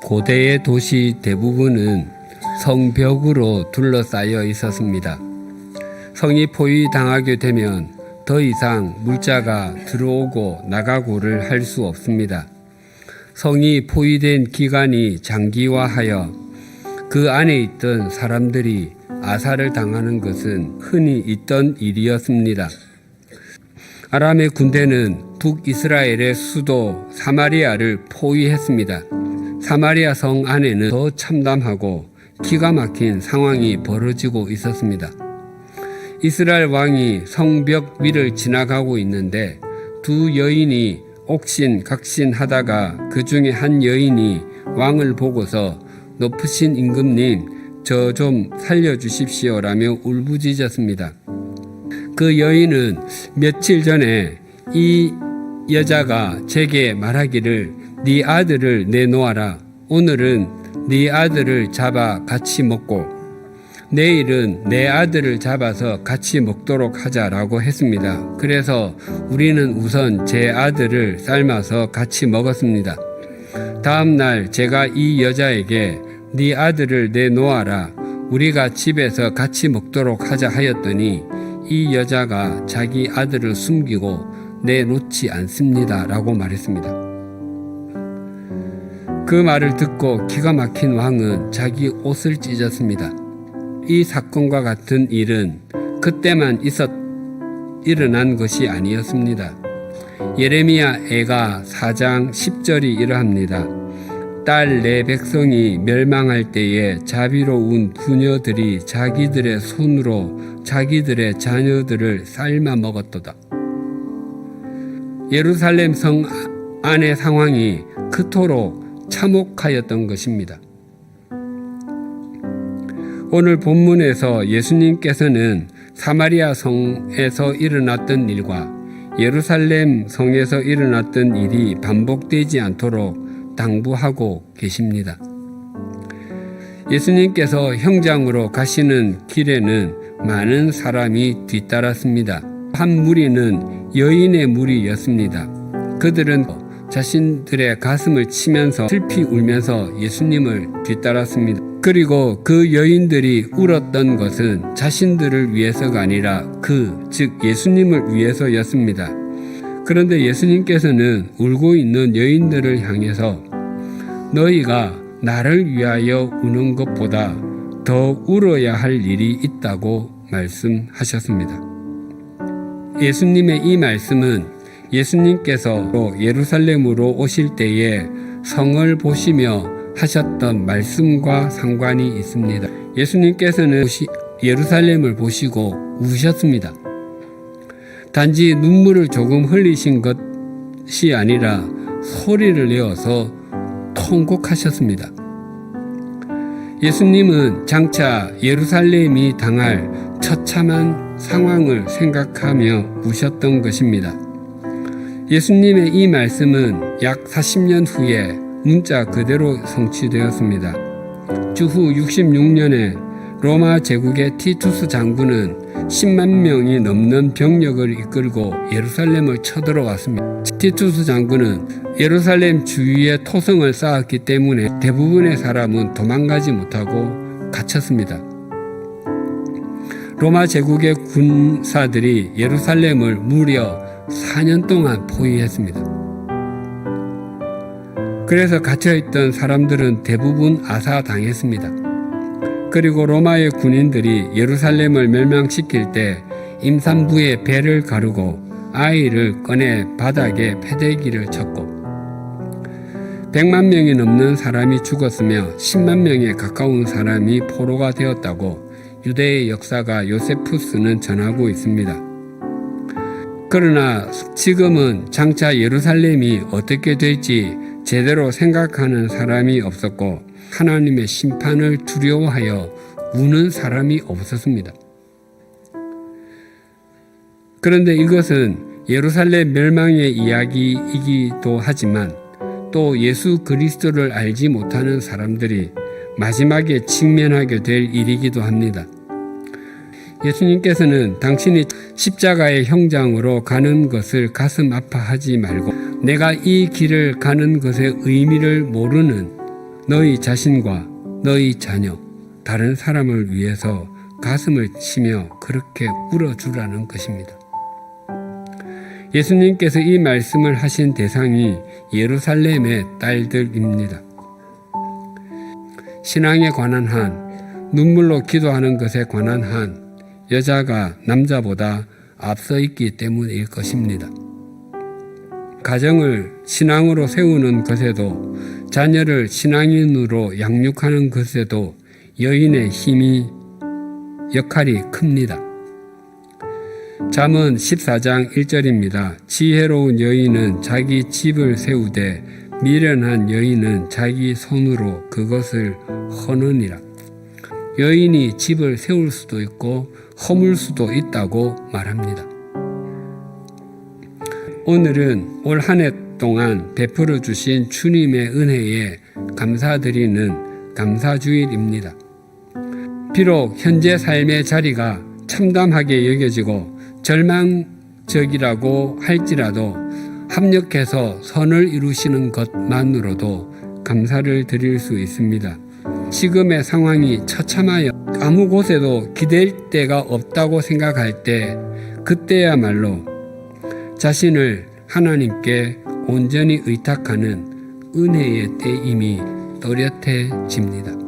고대의 도시 대부분은 성벽으로 둘러싸여 있었습니다. 성이 포위당하게 되면 더 이상 물자가 들어오고 나가고를 할 수 없습니다. 성이 포위된 기간이 장기화하여 그 안에 있던 사람들이 아살을 당하는 것은 흔히 있던 일이었습니다. 아람의 군대는 북이스라엘의 수도 사마리아를 포위했습니다. 사마리아 성 안에는 더 참담하고 기가 막힌 상황이 벌어지고 있었습니다. 이스라엘 왕이 성벽 위를 지나가고 있는데 두 여인이 옥신각신하다가 그 중에 한 여인이 왕을 보고서 높으신 임금님, 저 좀 살려주십시오라며 울부짖었습니다. 그 여인은 며칠 전에 이 여자가 제게 말하기를 네 아들을 내놓아라. 오늘은 네 아들을 잡아 같이 먹고 내일은 내 아들을 잡아서 같이 먹도록 하자라고 했습니다. 그래서 우리는 우선 제 아들을 삶아서 같이 먹었습니다. 다음 날 제가 이 여자에게 네 아들을 내놓아라. 우리가 집에서 같이 먹도록 하자 하였더니 이 여자가 자기 아들을 숨기고 내놓지 않습니다 라고 말했습니다. 그 말을 듣고 기가 막힌 왕은 자기 옷을 찢었습니다. 이 사건과 같은 일은 그때만 일어난 것이 아니었습니다. 예레미야 애가 4장 10절이 이러합니다. 딸 내 백성이 멸망할 때에 자비로운 부녀들이 자기들의 손으로 자기들의 자녀들을 삶아 먹었도다. 예루살렘 성 안의 상황이 그토록 참혹하였던 것입니다. 오늘 본문에서 예수님께서는 사마리아 성에서 일어났던 일과 예루살렘 성에서 일어났던 일이 반복되지 않도록 당부하고 계십니다. 예수님께서 형장으로 가시는 길에는 많은 사람이 뒤따랐습니다. 한 무리는 여인의 무리였습니다. 그들은 자신들의 가슴을 치면서 슬피 울면서 예수님을 뒤따랐습니다. 그리고 그 여인들이 울었던 것은 자신들을 위해서가 아니라 즉 예수님을 위해서였습니다. 그런데 예수님께서는 울고 있는 여인들을 향해서 너희가 나를 위하여 우는 것보다 더 울어야 할 일이 있다고 말씀하셨습니다. 예수님의 이 말씀은 예수님께서 예루살렘으로 오실 때에 성을 보시며 하셨던 말씀과 상관이 있습니다. 예수님께서는 예루살렘을 보시고 우셨습니다. 단지 눈물을 조금 흘리신 것이 아니라 소리를 내어서 통곡하셨습니다. 예수님은 장차 예루살렘이 당할 처참한 상황을 생각하며 우셨던 것입니다. 예수님의 이 말씀은 약 40년 후에 문자 그대로 성취되었습니다. 주후 66년에 로마 제국의 티투스 장군은 10만 명이 넘는 병력을 이끌고 예루살렘을 쳐들어왔습니다. 티투스 장군은 예루살렘 주위에 토성을 쌓았기 때문에 대부분의 사람은 도망가지 못하고 갇혔습니다. 로마 제국의 군사들이 예루살렘을 무려 4년 동안 포위했습니다. 그래서 갇혀있던 사람들은 대부분 아사당했습니다. 그리고 로마의 군인들이 예루살렘을 멸망시킬 때 임산부의 배를 가르고 아이를 꺼내 바닥에 패대기를 쳤고 100만 명이 넘는 사람이 죽었으며 10만 명에 가까운 사람이 포로가 되었다고 유대의 역사가 요세푸스는 전하고 있습니다. 그러나 지금은 장차 예루살렘이 어떻게 될지 제대로 생각하는 사람이 없었고 하나님의 심판을 두려워하여 우는 사람이 없었습니다. 그런데 이것은 예루살렘 멸망의 이야기이기도 하지만 또 예수 그리스도를 알지 못하는 사람들이 마지막에 직면하게 될 일이기도 합니다. 예수님께서는 당신이 십자가의 형장으로 가는 것을 가슴 아파하지 말고 내가 이 길을 가는 것의 의미를 모르는 너희 자신과 너희 자녀, 다른 사람을 위해서 가슴을 치며 그렇게 울어주라는 것입니다. 예수님께서 이 말씀을 하신 대상이 예루살렘의 딸들입니다. 신앙에 관한 한, 눈물로 기도하는 것에 관한 한, 여자가 남자보다 앞서 있기 때문일 것입니다. 가정을 신앙으로 세우는 것에도, 자녀를 신앙인으로 양육하는 것에도 여인의 역할이 큽니다. 잠언 14장 1절입니다. 지혜로운 여인은 자기 집을 세우되 미련한 여인은 자기 손으로 그것을 허느니라. 여인이 집을 세울 수도 있고 허물 수도 있다고 말합니다. 오늘은 올 한 해 동안 베풀어 주신 주님의 은혜에 감사드리는 감사주일입니다. 비록 현재 삶의 자리가 참담하게 여겨지고 절망적이라고 할지라도 합력해서 선을 이루시는 것만으로도 감사를 드릴 수 있습니다. 지금의 상황이 처참하여 아무 곳에도 기댈 데가 없다고 생각할 때, 그때야말로 자신을 하나님께 온전히 의탁하는 은혜의 때임이 또렷해집니다.